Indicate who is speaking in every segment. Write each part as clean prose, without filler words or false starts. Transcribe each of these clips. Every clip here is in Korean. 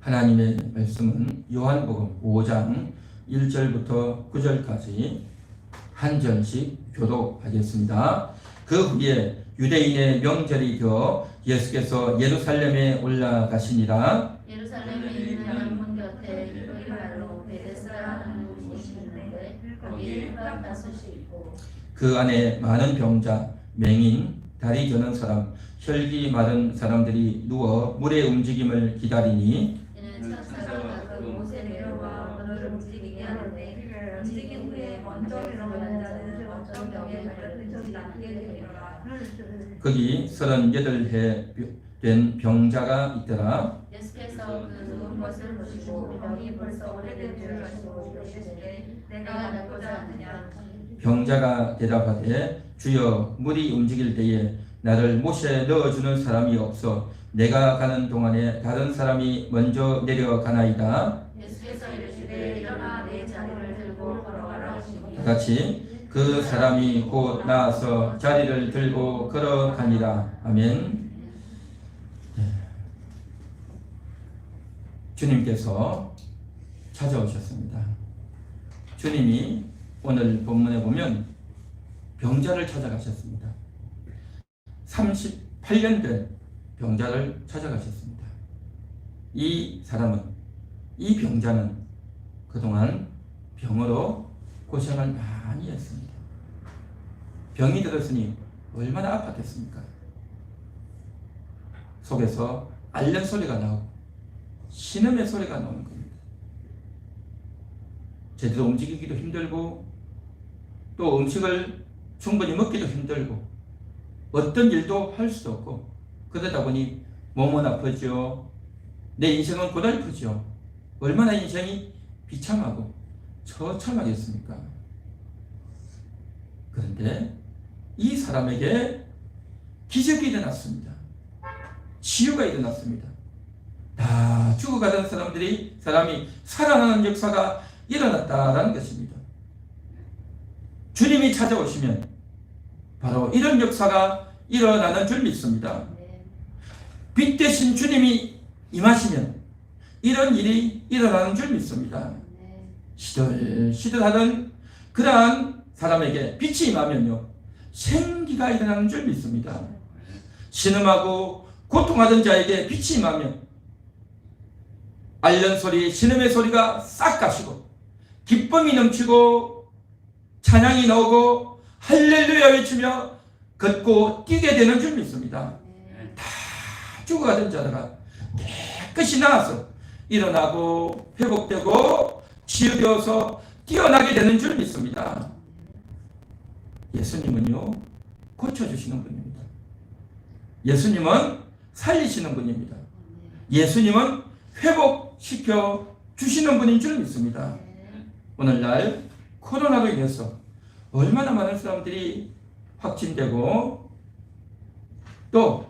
Speaker 1: 하나님의 말씀은 요한복음 5장 1절부터 9절까지 한 절씩 교독하겠습니다. 그 후에 유대인의 명절이 되어 예수께서 예루살렘에 올라가시니라.
Speaker 2: 예루살렘에 있는 문 곁에 이르기말로 베데스다라는 곳이 있는데 거기에 흑암 다섯이 있고
Speaker 1: 그 안에 많은 병자, 맹인, 다리 저는 사람, 혈기 마른 사람들이 누워 물의 움직임을 기다리니
Speaker 2: 이는 천사가 가끔 못에 내려와 그를 움직이게 하는데 움직인 후에 먼저 일어나는 자는 어떤 병에 걸렸든지 낫게 되리라.
Speaker 1: 거기 38해 된 병자가 있더라.
Speaker 2: 예수께서 그 누운 것을 보시고 병이 벌써 오래된 줄 아시고 이르시되 내가 낫고자 하느냐.
Speaker 1: 병자가 대답하되 주여 물이 움직일 때에 나를 못에 넣어주는 사람이 없어 내가 가는 동안에 다른 사람이 먼저 내려가나이다.
Speaker 2: 예수께서 이르시되 일어나 내 자리를 들고 걸어가라 하시니
Speaker 1: 같이 그 사람이 곧 나와서 자리를 들고 걸어가니라. 아멘. 주님께서 찾아오셨습니다. 주님이 오늘 본문에 보면 병자를 찾아가셨습니다. 38년 된 병자를 찾아가셨습니다. 이 사람은, 이 병자는 그동안 병으로 고생을 많이 했습니다. 병이 들었으니 얼마나 아팠겠습니까? 속에서 앓는 소리가 나오고 신음의 소리가 나오는 겁니다. 제대로 움직이기도 힘들고 또 음식을 충분히 먹기도 힘들고 어떤 일도 할 수도 없고 그러다 보니 몸은 아프죠. 내 인생은 고달프죠. 얼마나 인생이 비참하고 처참하겠습니까? 그런데 이 사람에게 기적이 일어났습니다. 치유가 일어났습니다. 다 죽어가던 사람이 살아나는 역사가 일어났다라는 것입니다. 주님이 찾아오시면 바로 이런 역사가 일어나는 줄 믿습니다. 빛 대신 주님이 임하시면 이런 일이 일어나는 줄 믿습니다. 시들시들하던 그러한 사람에게 빛이 임하면요 생기가 일어나는 줄 믿습니다. 신음하고 고통하던 자에게 빛이 임하면 앓는 소리, 신음의 소리가 싹 가시고 기쁨이 넘치고 찬양이 나오고 할렐루야 외치며 걷고 뛰게 되는 줄 믿습니다. 다 죽어가던 자가 깨끗이 나아서 일어나고 회복되고 치유되어서 뛰어나게 되는 줄 믿습니다. 예수님은요 고쳐주시는 분입니다. 예수님은 살리시는 분입니다. 예수님은 회복시켜 주시는 분인 줄 믿습니다. 오늘날 코로나로 인해서 얼마나 많은 사람들이 확진되고 또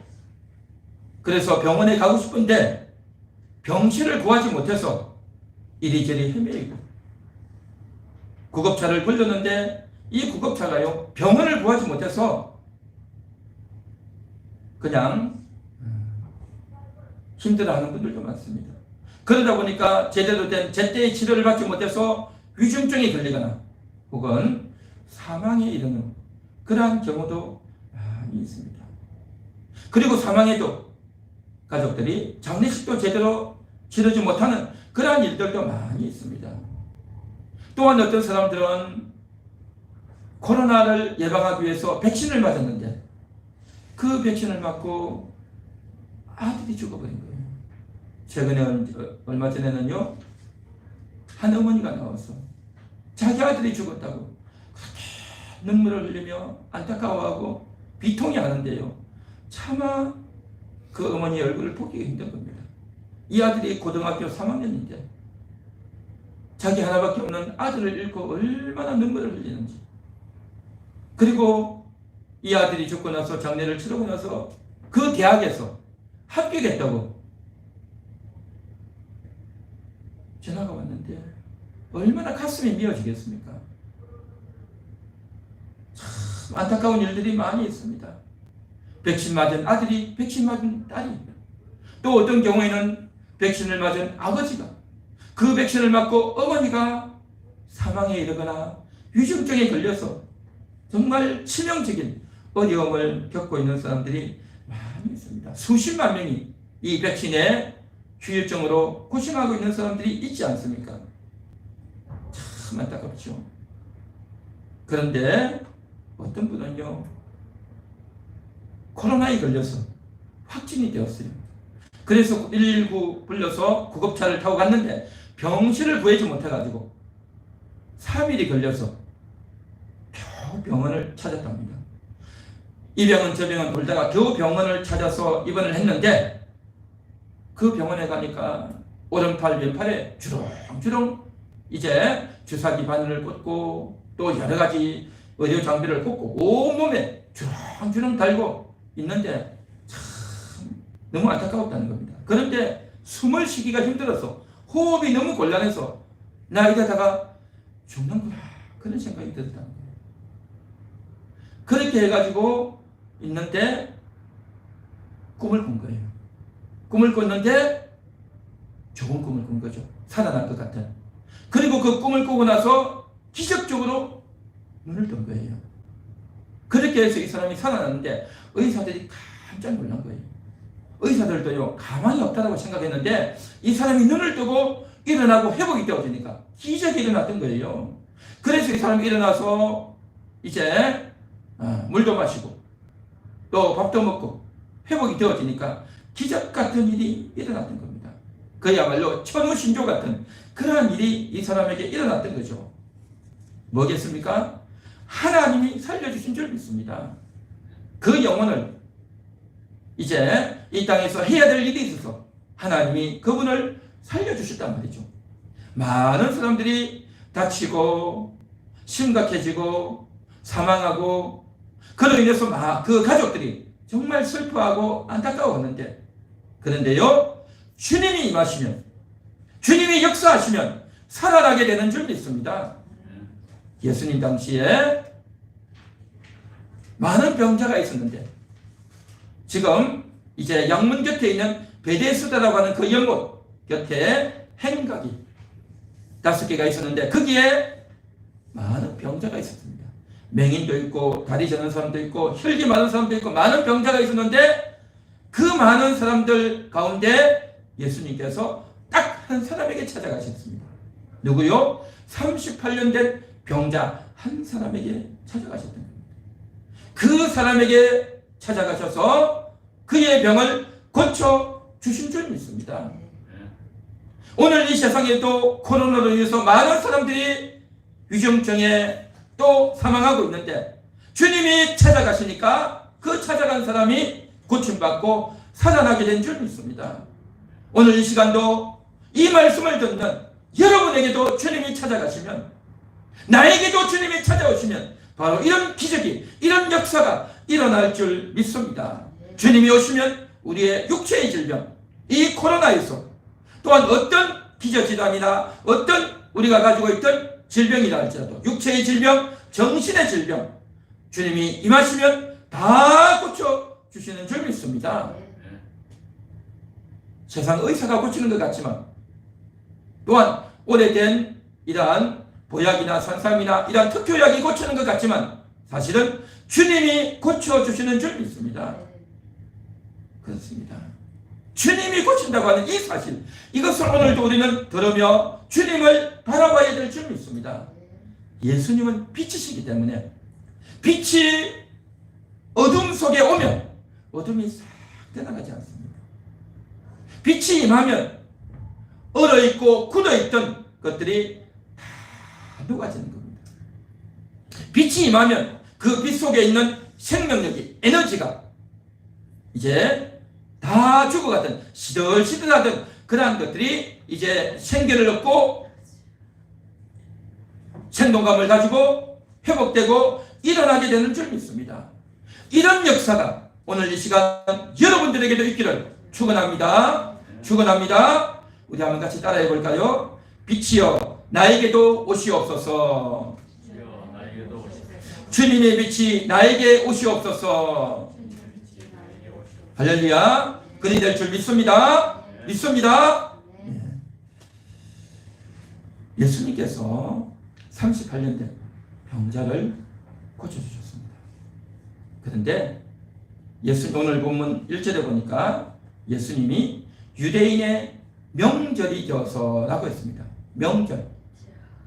Speaker 1: 그래서 병원에 가고 싶은데 병실을 구하지 못해서 이리저리 헤매이고 구급차를 불렀는데 이 구급차가요 병원을 구하지 못해서 그냥 힘들어하는 분들도 많습니다. 그러다 보니까 제대로 된 제때의 치료를 받지 못해서 위중증이 걸리거나 혹은 사망에 이르는 그러한 경우도 많이 있습니다. 그리고 사망에도 가족들이 장례식도 제대로 치르지 못하는 그러한 일들도 많이 있습니다. 또한 어떤 사람들은 코로나를 예방하기 위해서 백신을 맞았는데 그 백신을 맞고 아들이 죽어버린 거예요. 최근에 얼마 전에는요 한 어머니가 나와서 자기 아들이 죽었다고 그렇게 눈물을 흘리며 안타까워하고 비통이 하는데요 차마 그 어머니의 얼굴을 보기가 힘든 겁니다. 이 아들이 고등학교 3학년인데 자기 하나밖에 없는 아들을 잃고 얼마나 눈물을 흘리는지, 그리고 이 아들이 죽고 나서 장례를 치르고 나서 그 대학에서 합격했다고 전화가 왔는데 얼마나 가슴이 미어지겠습니까? 참 안타까운 일들이 많이 있습니다. 백신 맞은 아들이 백신 맞은 딸이, 또 어떤 경우에는 백신을 맞은 아버지가, 그 백신을 맞고 어머니가 사망에 이르거나 위중증에 걸려서 정말 치명적인 어려움을 겪고 있는 사람들이 많이 있습니다. 수십만 명이 이 백신의 후유증으로 고생하고 있는 사람들이 있지 않습니까? 참 안타깝죠. 그런데 어떤 분은요, 코로나에 걸려서 확진이 되었어요. 그래서 119 불러서 구급차를 타고 갔는데 병실을 구하지 못해가지고 3일이 걸려서 겨우 병원을 찾았답니다. 이 병원 저 병원 돌다가 겨우 병원을 찾아서 입원을 했는데, 그 병원에 가니까 오른팔 왼팔에 주렁주렁 이제 주사기 바늘을 꽂고 또 여러 가지 의료 장비를 꽂고 온몸에 주렁주렁 달고 있는데 참 너무 안타까웠다는 겁니다. 그런데 숨을 쉬기가 힘들어서 호흡이 너무 곤란해서 나 이러다가 죽는구나, 그런 생각이 들었다는 거예요. 그렇게 해가지고 있는데 꿈을 꾼 거예요. 꿈을 꿨는데 좋은 꿈을 꾼 거죠. 살아날 것 같은. 그리고 그 꿈을 꾸고 나서 기적적으로 눈을 뜬 거예요. 그렇게 해서 이 사람이 살아났는데 의사들이 깜짝 놀란 거예요. 의사들도요, 가만히 없다고 생각했는데 이 사람이 눈을 뜨고 일어나고 회복이 되어지니까 기적이 일어났던 거예요. 그래서 이 사람이 일어나서 이제 물도 마시고 또 밥도 먹고 회복이 되어지니까 기적 같은 일이 일어났던 겁니다. 그야말로 천우신조 같은 그러한 일이 이 사람에게 일어났던 거죠. 뭐겠습니까? 하나님이 살려주신 줄 믿습니다. 그 영혼을 이제 이 땅에서 해야 될 일이 있어서 하나님이 그분을 살려주셨단 말이죠. 많은 사람들이 다치고 심각해지고 사망하고 그로 인해서 그 가족들이 정말 슬퍼하고 안타까워하는데, 그런데요, 주님이 임하시면, 주님이 역사하시면 살아나게 되는 줄 믿습니다. 예수님 당시에 많은 병자가 있었는데 지금 이제 양문 곁에 있는 베데스다라고 하는 그 연못 곁에 행각이 5개가 있었는데 거기에 많은 병자가 있었습니다. 맹인도 있고 다리 저는 사람도 있고 혈기 많은 사람도 있고 많은 병자가 있었는데 그 많은 사람들 가운데 예수님께서 딱 한 사람에게 찾아가셨습니다. 누구요? 38년 된 병자 한 사람에게 찾아가셨던 겁니다. 그 사람에게 찾아가셔서 그의 병을 고쳐주신 줄 믿습니다. 오늘 이 세상에도 코로나로 인해서 많은 사람들이 위중증에 또 사망하고 있는데 주님이 찾아가시니까 그 찾아간 사람이 고침받고 살아나게 된 줄 믿습니다. 오늘 이 시간도 이 말씀을 듣는 여러분에게도 주님이 찾아가시면, 나에게도 주님이 찾아오시면 바로 이런 기적이, 이런 역사가 일어날 줄 믿습니다. 주님이 오시면 우리의 육체의 질병, 이 코로나에서 또한 어떤 기저질환이나 어떤 우리가 가지고 있던 질병이라 할지라도 육체의 질병, 정신의 질병, 주님이 임하시면 다 고쳐주시는 줄 믿습니다. 세상 의사가 고치는 것 같지만 또한 오래된 이러한 보약이나 산삼이나 이러한 특효약이 고치는 것 같지만 사실은 주님이 고쳐주시는 줄 믿습니다. 그렇습니다. 주님이 고친다고 하는 이 사실, 이것을 오늘도 우리는 들으며 주님을 바라봐야 될 줄 믿습니다. 예수님은 빛이시기 때문에 빛이 어둠 속에 오면 어둠이 싹 떠나가지 않습니다. 빛이 임하면 얼어있고 굳어있던 것들이 다 녹아지는 겁니다. 빛이 임하면 그 빛 속에 있는 생명력이, 에너지가 이제 다 죽어가던 시들시들하던 그러한 것들이 이제 생기를 얻고 생동감을 가지고 회복되고 일어나게 되는 줄 믿습니다. 이런 역사가 오늘 이 시간 여러분들에게도 있기를 축원합니다. 축원합니다. 우리 한번 같이 따라해 볼까요? 빛이여 나에게도 오시옵소서. 주님의 빛이 나에게 오시옵소서. 할렐루야. 그리 될 줄 믿습니다. 믿습니다.
Speaker 2: 네.
Speaker 1: 예수님께서 38년 된 병자를 고쳐주셨습니다. 그런데 오늘 본문 1절에 보니까 예수님이 유대인의 명절이 되어서라고 했습니다. 명절.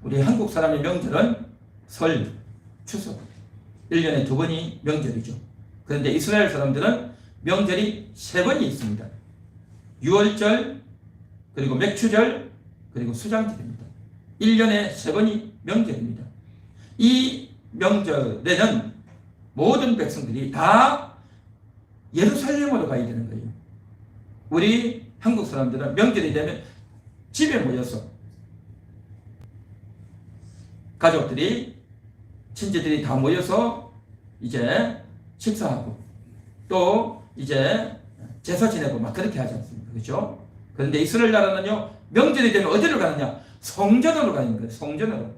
Speaker 1: 우리 한국 사람의 명절은 설, 추석. 1년에 2번이 명절이죠. 그런데 이스라엘 사람들은 명절이 3번이 있습니다. 유월절, 그리고 맥추절, 그리고 수장절입니다. 1년에 3번이 명절입니다. 이 명절에는 모든 백성들이 다 예루살렘으로 가야 되는 거예요. 우리 한국 사람들은 명절이 되면 집에 모여서 가족들이, 친지들이 다 모여서 이제 식사하고 또 이제 제사 지내고 막 그렇게 하지 않습니까? 그렇죠? 그런데 이스라엘 나라는요, 명절이 되면 어디로 가느냐? 성전으로 가는 거예요.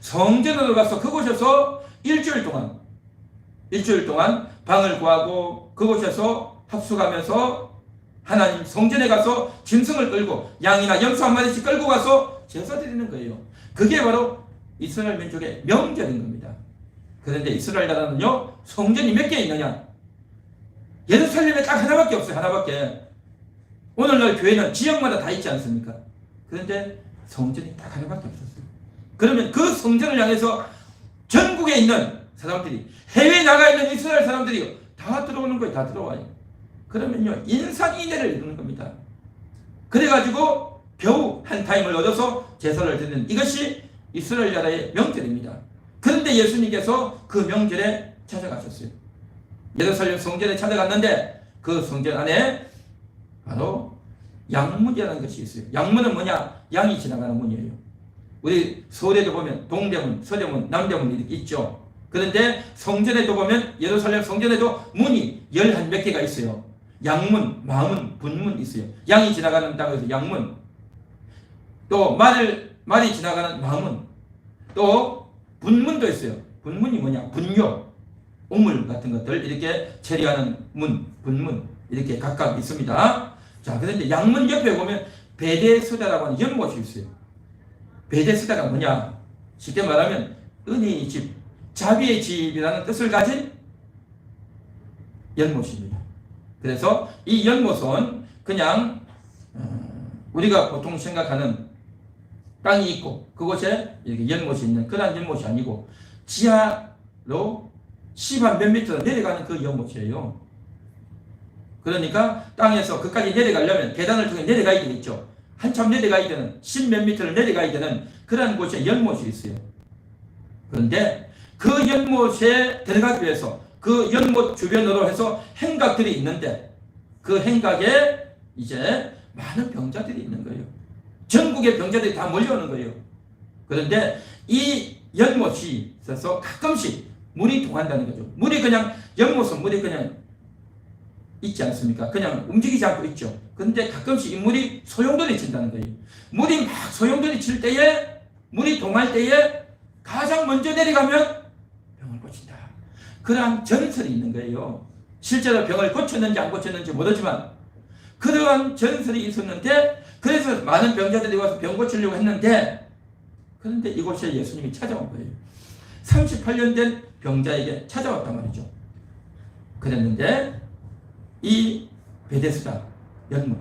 Speaker 1: 성전으로 가서 그곳에서 일주일 동안 방을 구하고 그곳에서 합숙하면서 하나님 성전에 가서 짐승을 끌고 양이나 염소 한 마리씩 끌고 가서 제사 드리는 거예요. 그게 바로 이스라엘 민족의 명절인 겁니다. 그런데 이스라엘 나라는요, 성전이 몇 개 있느냐? 예루살렘에 딱 하나밖에 없어요. 하나밖에. 오늘날 교회는 지역마다 다 있지 않습니까? 그런데 성전이 딱 하나밖에 없었어요. 그러면 그 성전을 향해서 전국에 있는 사람들이, 해외에 나가 있는 이스라엘 사람들이 다 들어오는 거예요. 다 들어와요. 그러면요, 인산인해를 이루는 겁니다. 그래가지고 겨우 한 타임을 얻어서 제사를 드리는 이것이 이스라엘 나라의 명절입니다. 그런데 예수님께서 그 명절에 찾아가셨어요. 예루살렘 성전에 찾아갔는데 그 성전 안에 바로 양문이라는 것이 있어요. 양문은 뭐냐? 양이 지나가는 문이에요. 우리 서울에도 보면 동대문, 서대문, 남대문 이렇게 있죠. 그런데 성전에도 보면 예루살렘 성전에도 문이 11몇 개가 있어요. 양문, 마문, 분문 있어요. 양이 지나가는 땅에서 양문, 또 말이 지나가는 마문, 또 분문도 있어요. 분문이 뭐냐? 분교, 우물 같은 것들 이렇게 처리하는 문, 분문 이렇게 각각 있습니다. 자, 그런데 양문 옆에 보면 베데스다라고 하는 연못이 있어요. 베데스다가 뭐냐? 쉽게 말하면 은혜의 집, 자비의 집이라는 뜻을 가진 연못입니다. 그래서 이 연못은 그냥 우리가 보통 생각하는 땅이 있고 그곳에 이렇게 연못이 있는 그런 연못이 아니고 지하로 10한 몇 미터 내려가는 그 연못이에요. 그러니까 땅에서 그까지 내려가려면 계단을 통해 내려가야 되겠죠. 한참 내려가야 되는 10 몇 미터를 내려가야 되는 그런 곳에 연못이 있어요. 그런데 그 연못에 들어가기 위해서 그 연못 주변으로 해서 행각들이 있는데 그 행각에 이제 많은 병자들이 있는 거예요. 전국의 병자들이 다 몰려오는 거예요. 그런데 이 연못이 있어서 가끔씩 물이 통한다는 거죠. 연못은 물이 그냥 있지 않습니까? 그냥 움직이지 않고 있죠. 그런데 가끔씩 이 물이 소용돌이 친다는 거예요. 물이 막 소용돌이 칠 때에, 물이 동할 때에 가장 먼저 내려가면 병을 고친다. 그러한 전설이 있는 거예요. 실제로 병을 고쳤는지 안 고쳤는지 모르지만 그러한 전설이 있었는데, 그래서 많은 병자들이 와서 병 고치려고 했는데, 그런데 이곳에 예수님이 찾아온 거예요. 38년 된 병자에게 찾아왔단 말이죠. 그랬는데 이 베데스다 연못,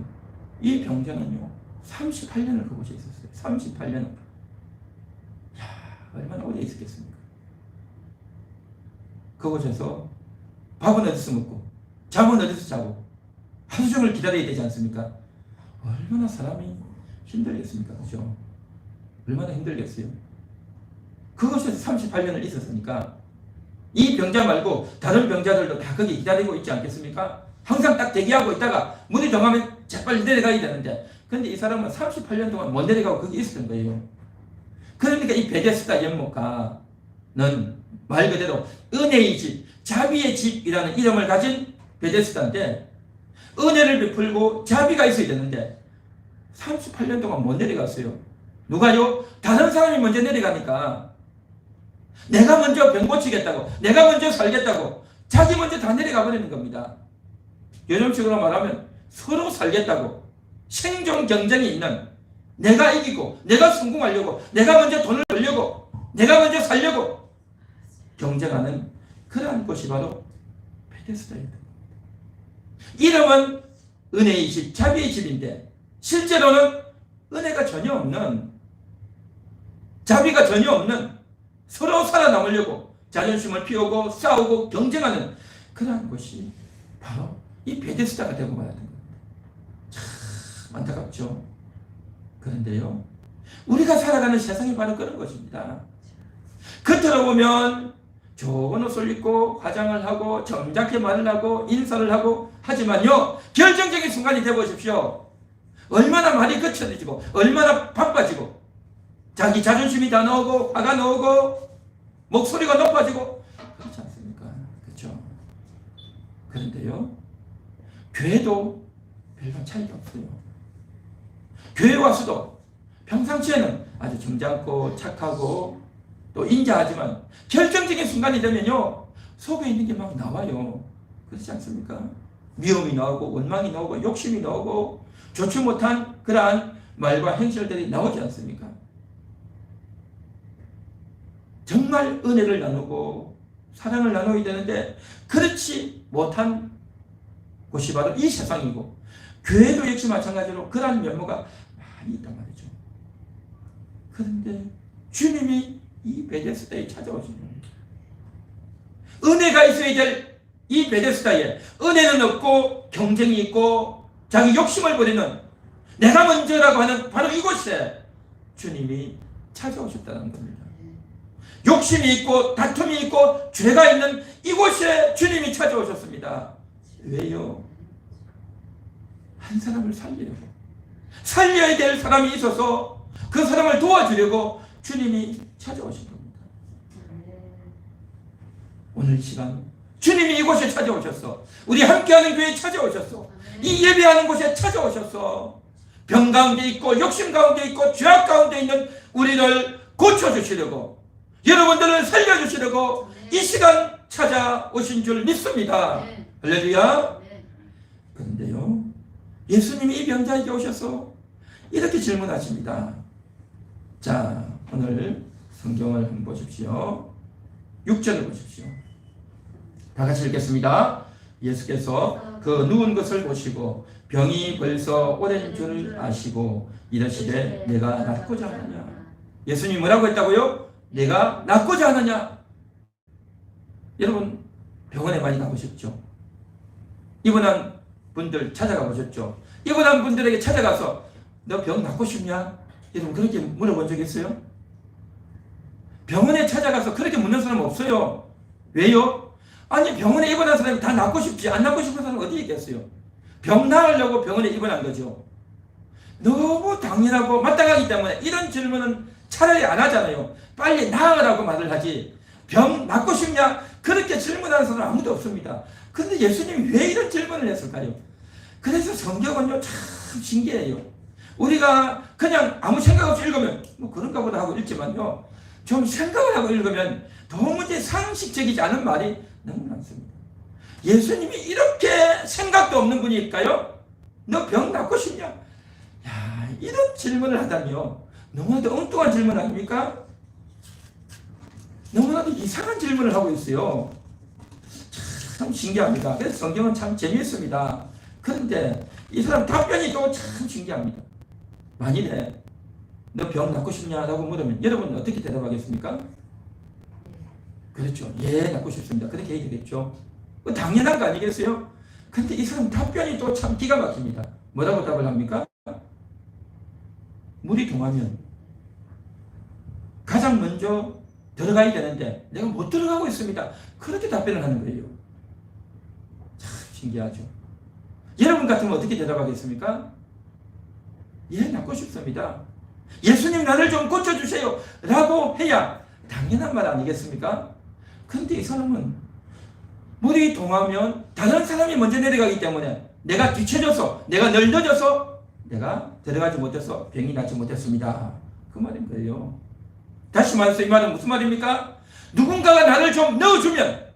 Speaker 1: 이 병자는요 38년을 그곳에 있었어요. 38년을. 얼마나 오래 있었겠습니까? 그곳에서 밥은 어디서 먹고 잠은 어디서 자고 하루 종일 기다려야 되지 않습니까? 얼마나 사람이 힘들겠습니까? 그죠? 얼마나 힘들겠어요? 그곳에서 38년을 있었으니까 이 병자 말고 다른 병자들도 다 거기 기다리고 있지 않겠습니까? 항상 딱 대기하고 있다가 물이 동하면 재빨리 내려가야 되는데, 그런데 이 사람은 38년 동안 못 내려가고 거기 있었던 거예요. 그러니까 이 베데스다 연못가는 말 그대로 은혜의 집, 자비의 집이라는 이름을 가진 베데스다인데, 은혜를 베풀고 자비가 있어야 되는데 38년 동안 못 내려갔어요. 누가요? 다른 사람이 먼저 내려가니까, 내가 먼저 병 고치겠다고, 내가 먼저 살겠다고 자기 먼저 다 내려가 버리는 겁니다. 요즘식으로 말하면 서로 살겠다고 생존 경쟁이 있는, 내가 이기고 내가 성공하려고, 내가 먼저 돈을 벌려고, 내가 먼저 살려고 경쟁하는 그러한 곳이 바로 베데스다입니다. 이름은 은혜의 집, 자비의 집인데 실제로는 은혜가 전혀 없는, 자비가 전혀 없는, 서로 살아남으려고 자존심을 피우고 싸우고 경쟁하는 그러한 곳이 바로 이 베데스다가 되고 말았던 겁니다. 참 안타깝죠. 그런데요, 우리가 살아가는 세상이 바로 그런 것입니다. 겉으로 보면 좋은 옷을 입고 화장을 하고 점잖게 말을 하고 인사를 하고 하지만요, 결정적인 순간이 되어보십시오. 얼마나 말이 거쳐지고 얼마나 바빠지고 자기 자존심이 다 나오고 화가 나오고 목소리가 높아지고 그렇지 않습니까? 그렇죠? 그런데요, 교회도 별반 차이가 없어요. 교회 와서도 평상시에는 아주 점잖고 착하고 또 인자하지만 결정적인 순간이 되면요, 속에 있는 게 막 나와요. 그렇지 않습니까? 미움이 나오고 원망이 나오고 욕심이 나오고 좋지 못한 그러한 말과 행실들이 나오지 않습니까? 정말 은혜를 나누고 사랑을 나눠야 되는데 그렇지 못한 곳이 바로 이 세상이고, 교회도 역시 마찬가지로 그러한 면모가 많이 있단 말이죠. 그런데 주님이 이 베데스다에 찾아오신 겁니다. 은혜가 있어야 될 이 베데스다에 은혜는 없고 경쟁이 있고 자기 욕심을 부리는, 내가 먼저라고 하는 바로 이곳에 주님이 찾아오셨다는 겁니다. 욕심이 있고 다툼이 있고 죄가 있는 이곳에 주님이 찾아오셨습니다. 왜요? 한 사람을 살리려고, 살려야 될 사람이 있어서 그 사람을 도와주려고 주님이 찾아오신 겁니다. 오늘 시간 주님이 이곳에 찾아오셨어. 우리 함께하는 교회에 찾아오셨어. 이 예배하는 곳에 찾아오셨어. 병 가운데 있고 욕심 가운데 있고 죄악 가운데 있는 우리를 고쳐주시려고, 여러분들을 살려주시려고 이 시간 찾아오신 줄 믿습니다. 할렐루야. 그런데요, 예수님이 이 병자에게 오셔서 이렇게 질문하십니다. 자, 오늘 성경을 한번 보십시오. 6절을 보십시오. 다 같이 읽겠습니다. 예수께서 그 누운 것을 보시고 병이 벌써 오랜 줄 아시고 이르시되 내가 낫고자 하느냐. 예수님이 뭐라고 했다고요? 내가 낫고자 하느냐. 여러분, 병원에 많이 가보셨죠? 입원한 분들 찾아가 보셨죠? 입원한 분들에게 찾아가서 너 병 낫고 싶냐? 여러분 그렇게 물어본 적 있어요? 병원에 찾아가서 그렇게 묻는 사람 없어요. 왜요? 아니, 병원에 입원한 사람이 다 낫고 싶지, 안 낫고 싶은 사람은 어디 있겠어요? 병 나으려고 병원에 입원한 거죠. 너무 당연하고 마땅하기 때문에 이런 질문은 차라리 안 하잖아요. 빨리 나으라고 말을 하지, 병 낫고 싶냐? 그렇게 질문하는 사람은 아무도 없습니다. 그런데 예수님이 왜 이런 질문을 했을까요? 그래서 성경은요, 참 신기해요. 우리가 그냥 아무 생각 없이 읽으면 뭐 그런가 보다 하고 읽지만요, 좀 생각을 하고 읽으면 도무지 상식적이지 않은 말이 너무 많습니다. 예수님이 이렇게 생각도 없는 분일까요? 너 병 낫고 싶냐? 야, 이런 질문을 하다니요, 너무나도 엉뚱한 질문 아닙니까? 너무나도 이상한 질문을 하고 있어요. 참 신기합니다. 그래서 성경은 참 재미있습니다. 그런데 이 사람 답변이 또 참 신기합니다. 만일에 너 병 낫고 싶냐라고 물으면 여러분은 어떻게 대답하겠습니까? 그렇죠. 예, 낫고 싶습니다. 그렇게 얘기했죠. 당연한 거 아니겠어요? 근데 이 사람 답변이 또 참 기가 막힙니다. 뭐라고 답을 합니까? 물이 동하면 가장 먼저 들어가야 되는데 내가 못 들어가고 있습니다. 그렇게 답변을 하는 거예요. 참 신기하죠. 여러분 같으면 어떻게 대답하겠습니까? 예, 낫고 싶습니다. 예수님 나를 좀 고쳐주세요 라고 해야 당연한 말 아니겠습니까? 근데 이 사람은 물이 동하면 다른 사람이 먼저 내려가기 때문에 내가 뒤쳐져서, 내가 늘 늦어서 내가 들어가지 못해서 병이 낫지 못했습니다. 그 말인 거예요. 다시 말해서 이 말은 무슨 말입니까? 누군가가 나를 좀 넣어주면,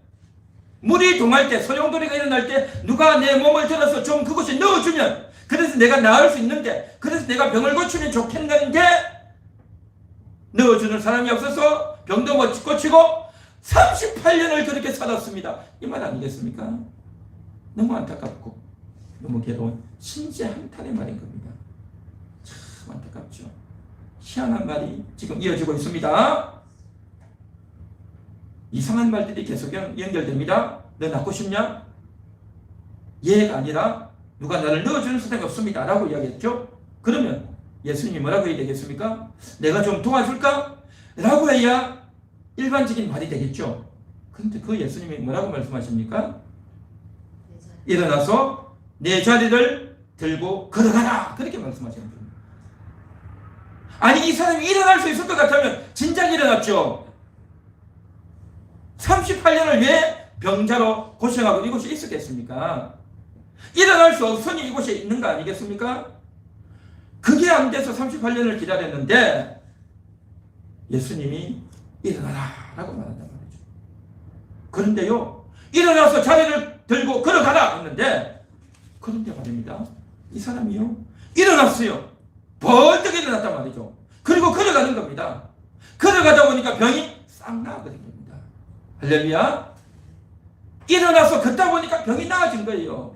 Speaker 1: 물이 동할 때, 소용돌이가 일어날 때 누가 내 몸을 들어서 좀 그곳에 넣어주면 그래서 내가 나을 수 있는데, 그래서 내가 병을 고치면 좋겠는데 넣어주는 사람이 없어서 병도 못 고치고 38년을 그렇게 살았습니다. 이 말 아니겠습니까? 너무 안타깝고 너무 괴로운 신재한탄의 말인 겁니다. 참 안타깝죠. 희한한 말이 지금 이어지고 있습니다. 이상한 말들이 계속 연결됩니다. 너 낳고 싶냐? 예가 아니라 누가 나를 넣어주는 사람이 없습니다 라고 이야기했죠. 그러면 예수님이 뭐라고 해야 되겠습니까? 내가 좀 도와줄까? 라고 해야 일반적인 말이 되겠죠. 그런데 그 예수님이 뭐라고 말씀하십니까? 일어나서 내 자리를 들고 걸어가라, 그렇게 말씀하시는 겁니다. 아니, 이 사람이 일어날 수 있을 것 같으면 진작 일어났죠. 38년을 왜 병자로 고생하고 이곳에 있었겠습니까? 일어날 수 없으니 이곳에 있는 거 아니겠습니까? 그게 안 돼서 38년을 기다렸는데 예수님이 일어나라 라고 말한단 말이죠. 그런데요, 일어나서 자리를 들고 걸어가라 했는데, 그런데 말입니다, 이 사람이요 일어났어요. 벌떡 일어났단 말이죠. 그리고 걸어가는 겁니다. 걸어가다 보니까 병이 싹 나아버린 겁니다. 할렐루야. 일어나서 걷다 보니까 병이 나아진 거예요.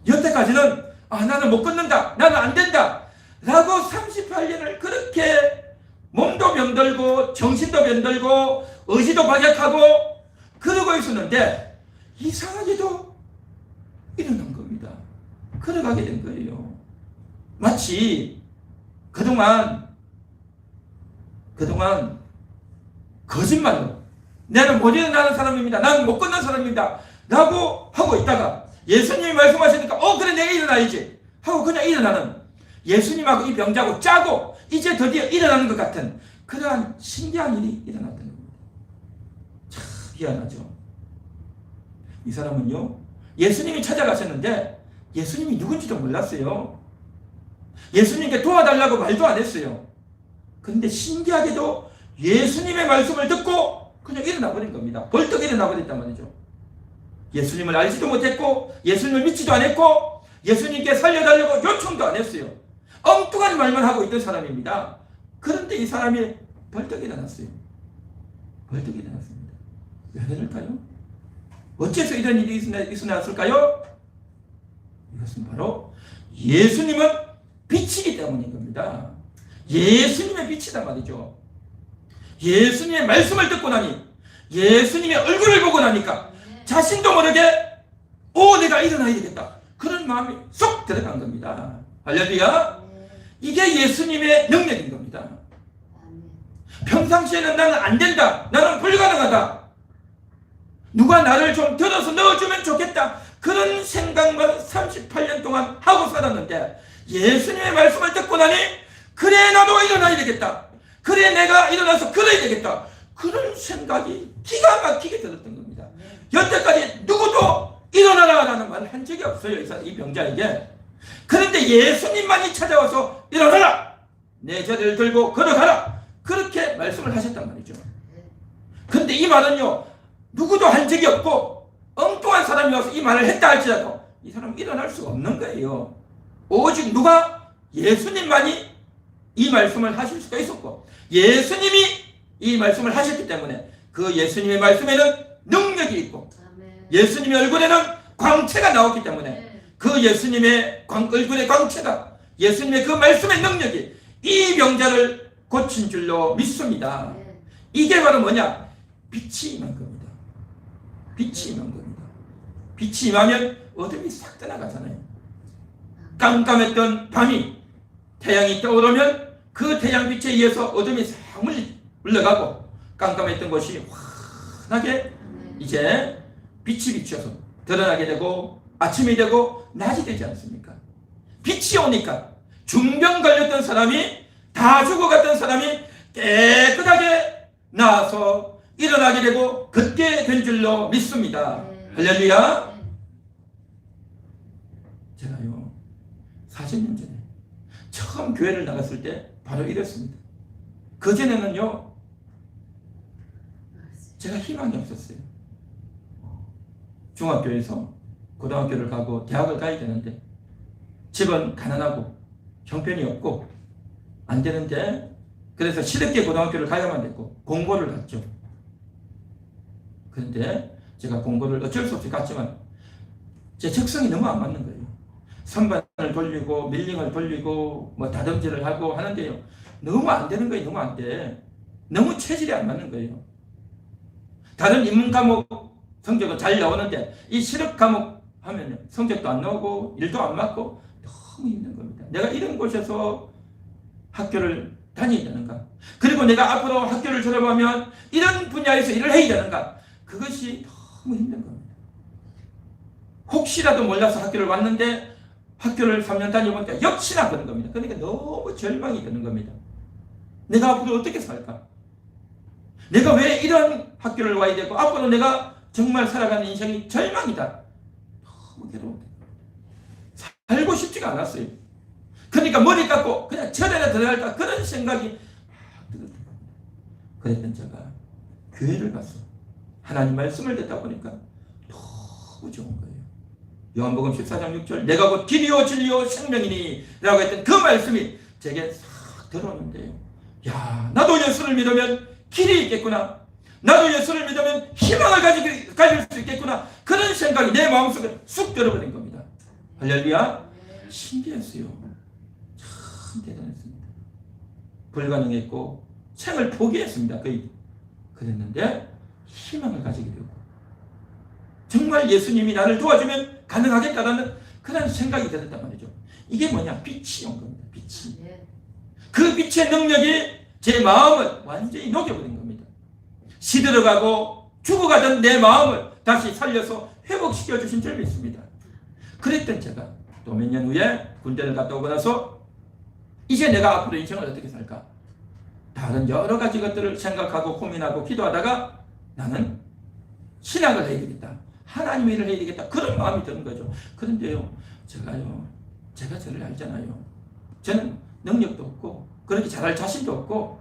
Speaker 1: 여태까지는 나는 못 걷는다, 나는 안 된다 라고 38년을 그렇게 몸도 병들고 정신도 병들고 의지도 박약하고 그러고 있었는데 이상하게도 일어난 겁니다. 걸어가게 된 거예요. 마치 그동안 거짓말로 나는 못 일어나는 사람입니다, 나는 못 걷는 사람입니다 라고 하고 있다가 예수님이 말씀하시니까 그래 내가 일어나야지 하고 그냥 일어나는, 예수님하고 이 병자하고 짜고 이제 드디어 일어나는 것 같은 그러한 신기한 일이 일어났다는 겁니다. 참 희한하죠. 이 사람은요, 예수님이 찾아가셨는데 예수님이 누군지도 몰랐어요. 예수님께 도와달라고 말도 안 했어요. 그런데 신기하게도 예수님의 말씀을 듣고 그냥 일어나 버린 겁니다. 벌떡 일어나 버렸단 말이죠. 예수님을 알지도 못했고 예수님을 믿지도 않았고 예수님께 살려달라고 요청도 안 했어요. 엉뚱한 말만 하고 있던 사람입니다. 그런데 이 사람이 벌떡 일어났어요. 벌떡 일어났습니다. 왜 그럴까요? 어째서 이런 일이 있었을까요? 이것은 바로 예수님은 빛이기 때문인 겁니다. 예수님의 빛이란 말이죠. 예수님의 말씀을 듣고 나니, 예수님의 얼굴을 보고 나니까 자신도 모르게 내가 일어나야 되겠다, 그런 마음이 쏙 들어간 겁니다. 할렐루야. 이게 예수님의 능력인 겁니다. 평상시에는 나는 안 된다, 나는 불가능하다, 누가 나를 좀 들어서 넣어주면 좋겠다, 그런 생각만 38년 동안 하고 살았는데 예수님의 말씀을 듣고 나니 그래 나도 일어나야 되겠다, 그래 내가 일어나서 걸어야 되겠다, 그런 생각이 기가 막히게 들었던 겁니다. 여태까지 누구도 일어나라 라는 말을 한 적이 없어요, 이 병자에게. 그런데 예수님만이 찾아와서 일어나라, 내 자리를 들고 걸어가라, 그렇게 말씀을 하셨단 말이죠. 그런데 이 말은요, 누구도 한 적이 없고 엉뚱한 사람이 와서 이 말을 했다 할지라도 이 사람은 일어날 수가 없는 거예요. 오직 누가? 예수님만이 이 말씀을 하실 수가 있었고 예수님이 이 말씀을 하셨기 때문에 그 예수님의 말씀에는 능력이 있고 예수님의 얼굴에는 광채가 나왔기 때문에 그 예수님의 얼굴의 광채가, 예수님의 그 말씀의 능력이 이 병자를 고친 줄로 믿습니다. 이게 바로 뭐냐? 빛이 임한 겁니다. 빛이 임한 겁니다. 빛이 임하면 어둠이 싹 떠나가잖아요. 깜깜했던 밤이 태양이 떠오르면 그 태양빛에 의해서 어둠이 싹 물러가고 깜깜했던 곳이 환하게 이제 빛이 비춰서 드러나게 되고 아침이 되고 낮이 되지 않습니까? 빛이 오니까 중병 걸렸던 사람이, 다 죽어갔던 사람이 깨끗하게 나와서 일어나게 되고 걷게 된 줄로 믿습니다. 할렐루야. 제가요 40년 전에 처음 교회를 나갔을 때 바로 이랬습니다. 그전에는요 제가 희망이 없었어요. 중학교에서 고등학교를 가고 대학을 가야 되는데 집은 가난하고 형편이 없고 안 되는데 그래서 시립계 고등학교를 가야만 됐고 공고를 갔죠. 그런데 제가 공고를 어쩔 수 없이 갔지만 제 적성이 너무 안 맞는 거예요. 선반을 돌리고 밀링을 돌리고 뭐 다듬질을 하고 하는데요. 너무 안 되는 거예요. 너무 안 돼. 너무 체질이 안 맞는 거예요. 다른 인문 과목 성적은 잘 나오는데 이 실업 과목 하면 성적도 안 나오고 일도 안 맞고 너무 힘든 겁니다. 내가 이런 곳에서 학교를 다녀야 되는가? 그리고 내가 앞으로 학교를 졸업하면 이런 분야에서 일을 해야 되는가? 그것이 너무 힘든 겁니다. 혹시라도 몰라서 학교를 왔는데 학교를 3년 다녀보니까 역시나 그런 겁니다. 그러니까 너무 절망이 드는 겁니다. 내가 앞으로 어떻게 살까? 내가 왜 이런 학교를 와야 되고 앞으로 내가 정말 살아가는 인생이 절망이다. 너무 괴로워. 살고 싶지가 않았어요. 그러니까 머리 깎고 그냥 절에나 들어갈까 그런 생각이 들었어요. 그랬던 제가 교회를 가서 하나님 말씀을 듣다 보니까 너무 좋은 거예요. 요한복음 14장 6절 내가 곧 길이요 진리요 생명이니 라고 했던 그 말씀이 제게 싹 들어오는데요. 야, 나도 예수를 믿으면 길이 있겠구나. 나도 예수를 믿으면 희망을 가질 수 있겠구나. 그런 생각이 내 마음속에 쑥 들어버린 겁니다. 할렐루야. 신기했어요. 참 대단했습니다. 불가능했고 생을 포기했습니다. 거의 그랬는데 희망을 가지게 되고 정말 예수님이 나를 도와주면 가능하겠다라는 그런 생각이 들었단 말이죠. 이게 뭐냐? 빛이 온 겁니다. 빛이. 그 빛의 능력이 제 마음을 완전히 녹여버린 겁니다. 시들어가고 죽어가던 내 마음을 다시 살려서 회복시켜 주신 줄 믿습니다. 그랬던 제가 또 몇 년 후에 군대를 갔다 오고 나서 이제 내가 앞으로 인생을 어떻게 살까? 다른 여러 가지 것들을 생각하고 고민하고 기도하다가 나는 신학을 해야 되겠다. 하나님의 일을 해야 되겠다. 그런 마음이 드는 거죠. 그런데요, 제가 저를 알잖아요. 저는 능력도 없고 그렇게 잘할 자신도 없고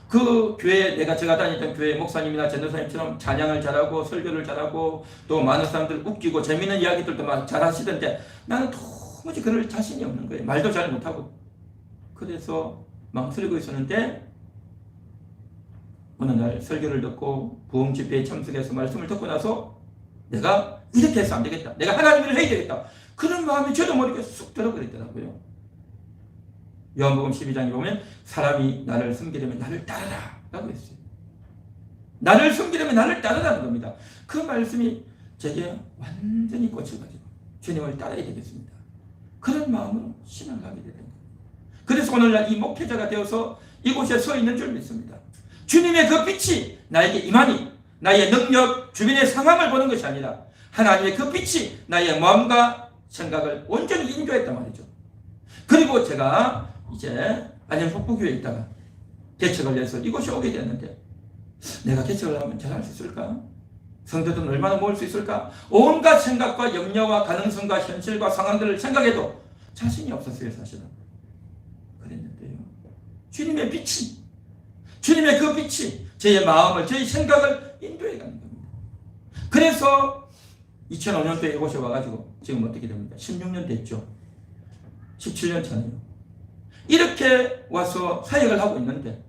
Speaker 1: 그 교회 제가 다니던 교회 목사님이나 전도사님처럼 찬양을 잘하고 설교를 잘하고 또 많은 사람들 웃기고 재미있는 이야기들도 막 잘하시던데 나는 도무지 그럴 자신이 없는 거예요. 말도 잘 못하고. 그래서 망설이고 있었는데 어느 날 설교를 듣고 부흥 집회에 참석해서 말씀을 듣고 나서 내가 이렇게 해서 안 되겠다. 내가 하나님을 해야 되겠다. 그런 마음이 저도 모르게 쑥 들어버리더라고요. 요한복음 12장에 보면 사람이 나를 섬기려면 나를 따르라 라고 했어요. 나를 섬기려면 나를 따르라는 겁니다. 그 말씀이 제게 완전히 꽂혀가지고 주님을 따라야 되겠습니다. 그런 마음으로 신앙을 하게 되는 거예요. 그래서 오늘날 이 목회자가 되어서 이곳에 서 있는 줄 믿습니다. 주님의 그 빛이 나에게 임하니 나의 능력, 주변의 상황을 보는 것이 아니라 하나님의 그 빛이 나의 마음과 생각을 온전히 인도했단 말이죠. 그리고 제가 이제 안양 북부교회에 있다가 개척을 해서 이곳에 오게 됐는데 내가 개척을 하면 잘할 수 있을까? 성도들은 얼마나 모을 수 있을까? 온갖 생각과 염려와 가능성과 현실과 상황들을 생각해도 자신이 없었어요. 사실은. 그랬는데요. 주님의 그 빛이 저의 마음을, 저의 생각을 인도해 가는 겁니다. 그래서 2005년도에 이곳에 와가지고 지금 어떻게 됩니까? 16년 됐죠. 17년 차네요. 이렇게 와서 사역을 하고 있는데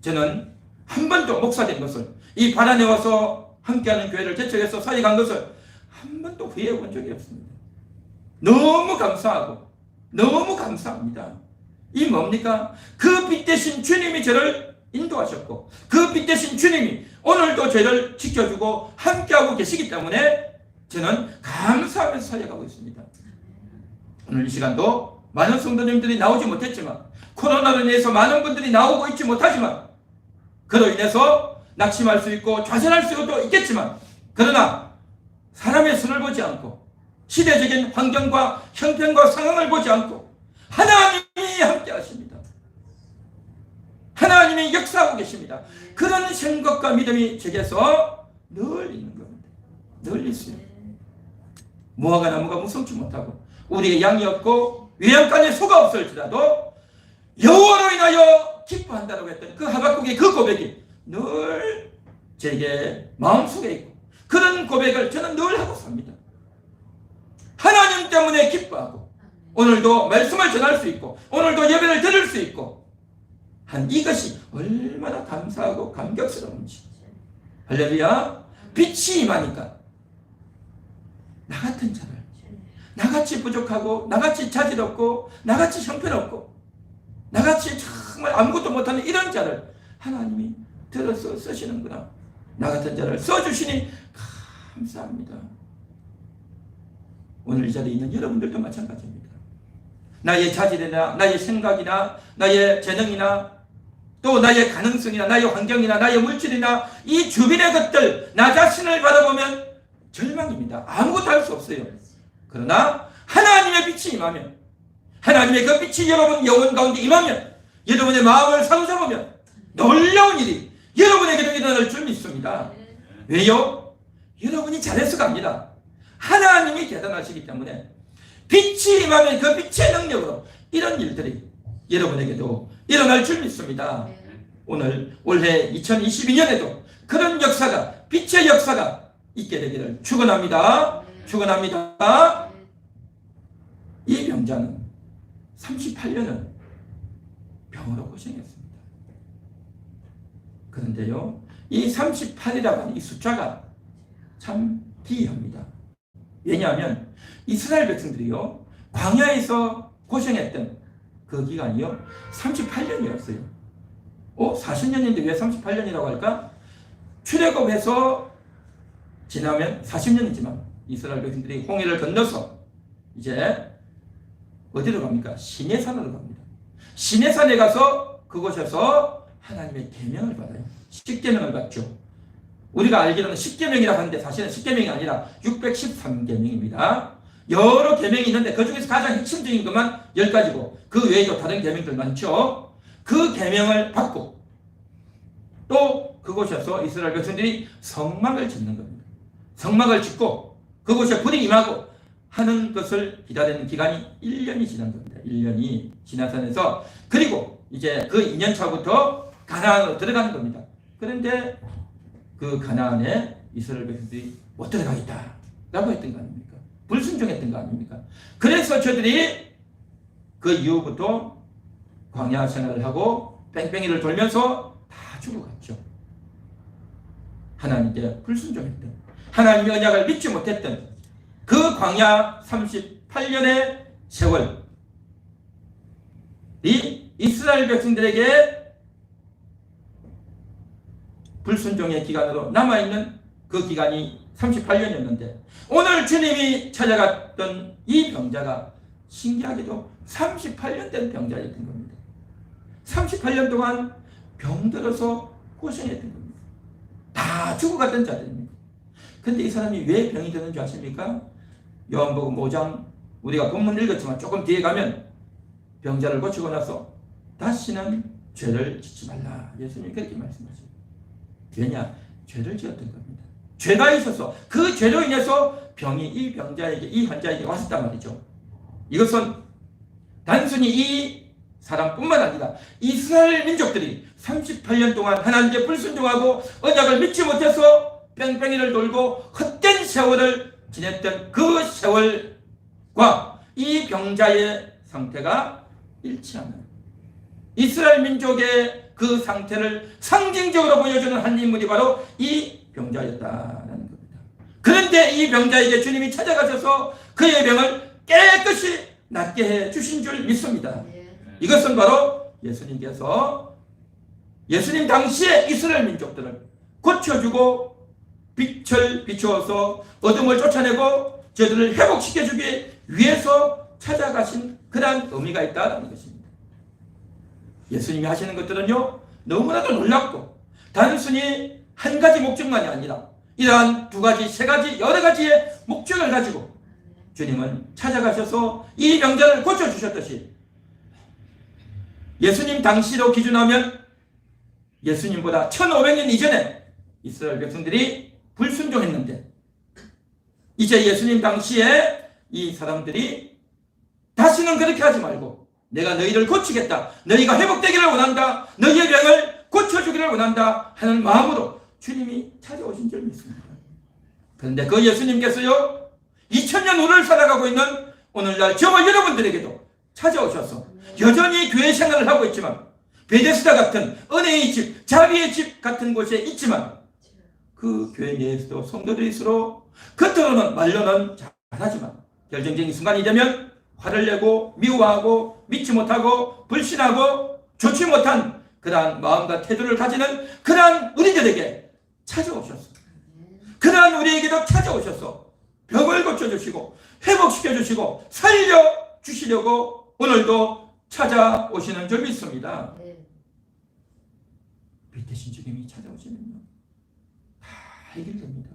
Speaker 1: 저는 한 번도 목사된 것을 이 바란에 와서 함께하는 교회를 개척해서 사역한 것을 한 번도 후회해 본 적이 없습니다. 너무 감사하고 너무 감사합니다. 이 뭡니까? 그 빛 대신 주님이 저를 인도하셨고 그 빛 대신 주님이 오늘도 저를 지켜주고 함께하고 계시기 때문에 저는 감사하면서 사역하고 있습니다. 오늘 이 시간도 많은 성도님들이 나오지 못했지만 코로나로 인해서 많은 분들이 나오고 있지 못하지만 그로 인해서 낙심할 수 있고 좌절할 수도 있겠지만 그러나 사람의 손을 보지 않고 시대적인 환경과 형편과 상황을 보지 않고 하나님이 함께 하십니다. 하나님이 역사하고 계십니다. 그런 생각과 믿음이 제게서 늘 있는 겁니다. 늘 있어요. 무화과 나무가 무성치 못하고 우리의 양이 없고 외양간에 소가 없을지라도 여호와로 인하여 기뻐한다고 했던 그 하박국의 그 고백이 늘 제게 마음속에 있고 그런 고백을 저는 늘 하고 삽니다. 하나님 때문에 기뻐하고 오늘도 말씀을 전할 수 있고 오늘도 예배를 드릴 수 있고 한 이것이 얼마나 감사하고 감격스러운지. 할렐루야. 빛이 임하니까 나 같은 자를, 나같이 부족하고 나같이 자질없고 나같이 형편없고 나같이 정말 아무것도 못하는 이런 자를 하나님이 들어서 쓰시는구나. 나 같은 자를 써주시니 감사합니다. 오늘 이 자리에 있는 여러분들도 마찬가지입니다. 나의 자질이나 나의 생각이나 나의 재능이나 또 나의 가능성이나 나의 환경이나 나의 물질이나 이 주변의 것들 나 자신을 바라보면 절망입니다. 아무것도 할 수 없어요. 그러나 하나님의 빛이 임하면 하나님의 그 빛이 여러분 영혼 가운데 임하면 여러분의 마음을 사로잡으면 놀라운 일이 여러분에게도 일어날 줄 믿습니다. 왜요? 여러분이 잘해서가 아니라 하나님이 대단하시기 때문에 빛이 임하면 그 빛의 능력으로 이런 일들이 여러분에게도 일어날 줄 믿습니다. 오늘 올해 2022년에도 그런 역사가 빛의 역사가 있게 되기를 축원합니다. 축원합니다. 이 병자는 38년을 병으로 고생했습니다. 그런데요, 이 38이라고 하는 이 숫자가 참 기이합니다. 왜냐하면 이스라엘 백성들이요, 광야에서 고생했던 그 기간이요 38년이었어요. 40년인데 왜 38년이라고 할까? 출애굽해서 지나면 40년이지만 이스라엘 백성들이 홍해를 건너서 이제 어디로 갑니까? 시내산으로 갑니다. 시내산에 가서 그곳에서 하나님의 계명을 받아요. 십계명을 받죠. 우리가 알기로는 십계명이라고 하는데 사실은 십계명이 아니라 613계명입니다. 여러 계명이 있는데 그 중에서 가장 핵심적인 것만 10가지고 그 외에도 다른 계명들 많죠. 그 계명을 받고 또 그곳에서 이스라엘 백성들이 성막을 짓는 겁니다. 성막을 짓고 그곳에 불이 임하고 하는 것을 기다리는 기간이 1년이 지난 겁니다. 1년이 지나서면서 그리고 이제 그 2년 차부터 가나안으로 들어가는 겁니다. 그런데 그 가나안에 이스라엘 백성들이 못 들어가겠다 라고 했던 거 아닙니까? 불순종했던 거 아닙니까? 그래서 저들이 그 이후부터 광야 생활을 하고 뺑뺑이를 돌면서 다 죽어갔죠. 하나님께 불순종했던, 하나님의 언약을 믿지 못했던 그 광야 38년의 세월, 이 이스라엘 백성들에게 불순종의 기간으로 남아있는 그 기간이 38년이었는데 오늘 주님이 찾아갔던 이 병자가 신기하게도 38년 된 병자였던 겁니다. 38년 동안 병들어서 고생했던 겁니다. 다 죽어갔던 자들입니다. 근데 이 사람이 왜 병이 드는 줄 아십니까? 요한복음 5장 우리가 본문 읽었지만 조금 뒤에 가면 병자를 고치고 나서 다시는 죄를 짓지 말라. 예수님이 그렇게 말씀하십니다. 왜냐? 죄를 지었던 겁니다. 죄가 있어서 그 죄로 인해서 병이 이 병자에게, 이 환자에게 왔었단 말이죠. 이것은 단순히 이 사람뿐만 아니라 이스라엘 민족들이 38년 동안 하나님께 불순종하고 언약을 믿지 못해서 뺑뺑이를 돌고 헛된 세월을 지냈던 그 세월과 이 병자의 상태가 일치하는 이스라엘 민족의 그 상태를 상징적으로 보여주는 한 인물이 바로 이 병자였다는 겁니다. 그런데 이 병자에게 주님이 찾아가셔서 그의 병을 깨끗이 낫게 해 주신 줄 믿습니다. 이것은 바로 예수님께서 예수님 당시에 이스라엘 민족들을 고쳐주고 빛을 비추어서 어둠을 쫓아내고 저들을 회복시켜주기 위해서 찾아가신 그러한 의미가 있다는 것입니다. 예수님이 하시는 것들은요 너무나도 놀랍고 단순히 한 가지 목적만이 아니라 이러한 두 가지, 세 가지, 여러 가지의 목적을 가지고 주님은 찾아가셔서 이 병자를 고쳐주셨듯이 예수님 당시로 기준하면 예수님보다 1500년 이전에 이스라엘 백성들이 불순종했는데 이제 예수님 당시에 이 사람들이 다시는 그렇게 하지 말고 내가 너희를 고치겠다, 너희가 회복되기를 원한다, 너희의 병을 고쳐주기를 원한다 하는 마음으로 주님이 찾아오신 줄 믿습니다. 그런데 그 예수님께서요 2000년 후를 살아가고 있는 오늘날 저와 여러분들에게도 찾아오셔서 여전히 교회 생활을 하고 있지만 베데스다 같은 은혜의 집, 자비의 집 같은 곳에 있지만 그 교회 내에서도 성도들이 서로 겉으로는 말로는 잘하지만 결정적인 순간이 되면 화를 내고 미워하고 믿지 못하고 불신하고 좋지 못한 그러한 마음과 태도를 가지는 그러한 우리들에게 찾아오셨어. 그러한 우리에게도 찾아오셔서 벽을 고쳐주시고 회복시켜주시고 살려주시려고 오늘도 찾아오시는 줄 믿습니다. 빛되신 주님이 찾아오시면요 다 해결됩니다.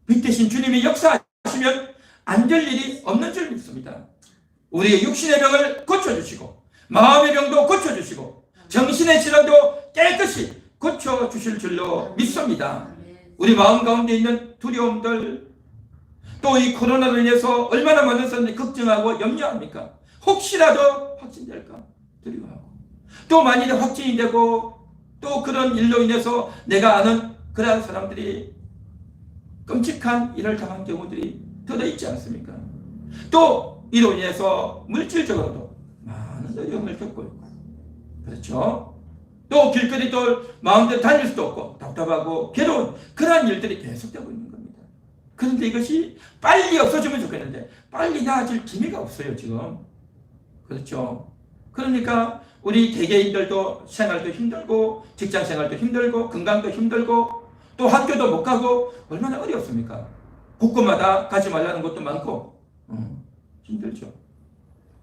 Speaker 1: 빛되신 주님이 역사하시면 안 될 일이 없는 줄 믿습니다. 우리의 육신의 병을 고쳐주시고 마음의 병도 고쳐주시고 정신의 질환도 깨끗이 고쳐주실 줄로 믿습니다. 우리 마음 가운데 있는 두려움들, 또 이 코로나로 인해서 얼마나 많은 사람들이 걱정하고 염려합니까? 혹시라도 확진될까 두려워하고, 또 만일에 확진이 되고 또 그런 일로 인해서 내가 아는 그러한 사람들이 끔찍한 일을 당한 경우들이 더러 있지 않습니까? 또 이로 인해서 물질적으로도 많은 어려움을 겪고 있고, 그렇죠? 또 길거리 또 마음대로 다닐 수도 없고 답답하고 괴로운 그러한 일들이 계속되고 있는 겁니다. 그런데 이것이 빨리 없어지면 좋겠는데 빨리 나아질 기미가 없어요 지금. 그렇죠? 그러니까 우리 개개인들도 생활도 힘들고 직장 생활도 힘들고 건강도 힘들고 또 학교도 못 가고 얼마나 어렵습니까? 곳곳마다 가지 말라는 것도 많고 힘들죠.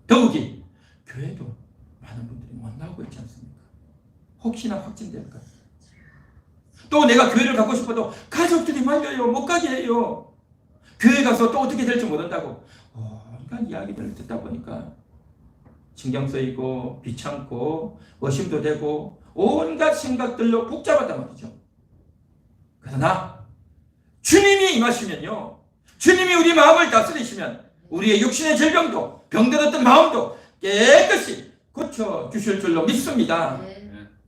Speaker 1: 더욱이 교회도 많은 분들이 못 나오고 있지 않습니까? 혹시나 확진될까? 또 내가 교회를 가고 싶어도 가족들이 말려요. 못 가게 해요. 교회 가서 또 어떻게 될지 모른다고 온갖 이야기들을 듣다 보니까 신경 쓰이고 귀찮고 의심도 되고 온갖 생각들로 복잡하단 말이죠. 그러나 주님이 임하시면요, 주님이 우리 마음을 다스리시면 우리의 육신의 질병도 병들었던 마음도 깨끗이 고쳐주실 줄로 믿습니다.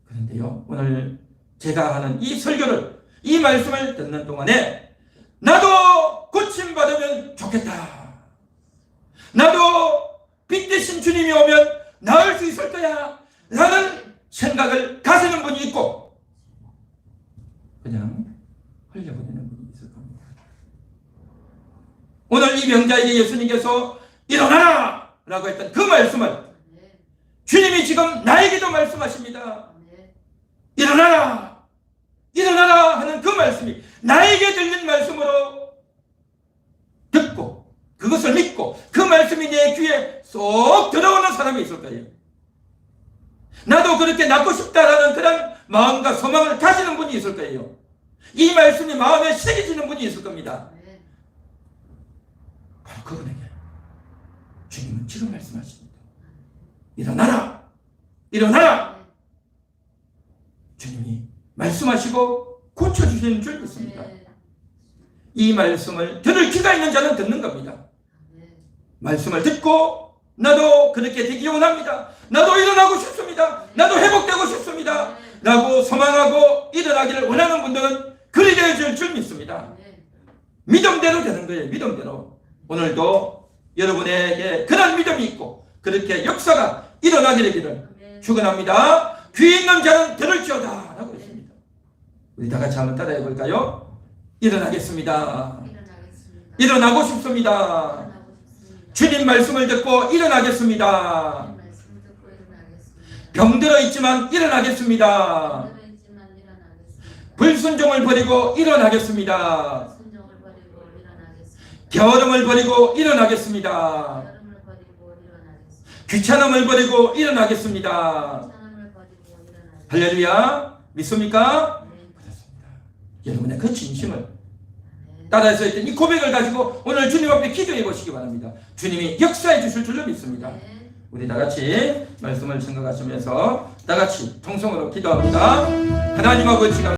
Speaker 1: 그런데요, 오늘 제가 하는 이 설교를, 이 말씀을 듣는 동안에 나도 고침받으면 좋겠다, 나도 빛 대신 주님이 오면 나을 수 있을 거야 라는 생각을 가지는 분이 있고 그냥 흘려보내는 분이 있을 겁니다. 오늘 이 병자에게 예수님께서 일어나라 라고 했던 그 말씀을 주님이 지금 나에게도 말씀하십니다. 일어나라, 일어나라 하는 그 말씀이 나에게 들린 말씀으로 듣고 그것을 믿고 그 말씀이 내 귀에 쏙 들어오는 사람이 있을 거예요. 나도 그렇게 낫고 싶다라는 그런 마음과 소망을 가지는 분이 있을 거예요. 이 말씀이 마음에 새겨지는 분이 있을 겁니다. 바로 그분에게 주님은 지금 말씀하십니다. 일어나라, 일어나라. 주님이 말씀하시고 고쳐주시는 줄 믿습니다. 이 말씀을 들을 귀가 있는 자는 듣는 겁니다. 말씀을 듣고 나도 그렇게 되기 원합니다, 나도 일어나고 싶습니다, 나도 회복되고 싶습니다 라고 소망하고 일어나기를 원하는 분들은 그리 되어질 줄 믿습니다. 믿음대로 되는 거예요. 믿음대로. 오늘도 여러분에게 그런 믿음이 있고 그렇게 역사가 일어나게 되기를 축원합니다. 귀 있는 자는 들을지어다 라고 했습니다. 우리 다 같이 한번 따라해 볼까요? 일어나겠습니다. 일어나고 싶습니다. 주님 말씀을 듣고 일어나겠습니다. 병들어 있지만 일어나겠습니다. 불순종을 버리고 일어나겠습니다. 게으름을 버리고 일어나겠습니다. 귀찮음을 버리고 일어나겠습니다. 할렐루야. 믿습니까? 그렇습니다. 여러분의 그 진심을 따라서 했던 이 고백을 가지고 오늘 주님 앞에 기도해 보시기 바랍니다. 주님이 역사해 주실 줄로 믿습니다. 우리 다 같이 말씀을 생각하시면서 다 같이 통성으로 기도합니다. 하나님 아버지,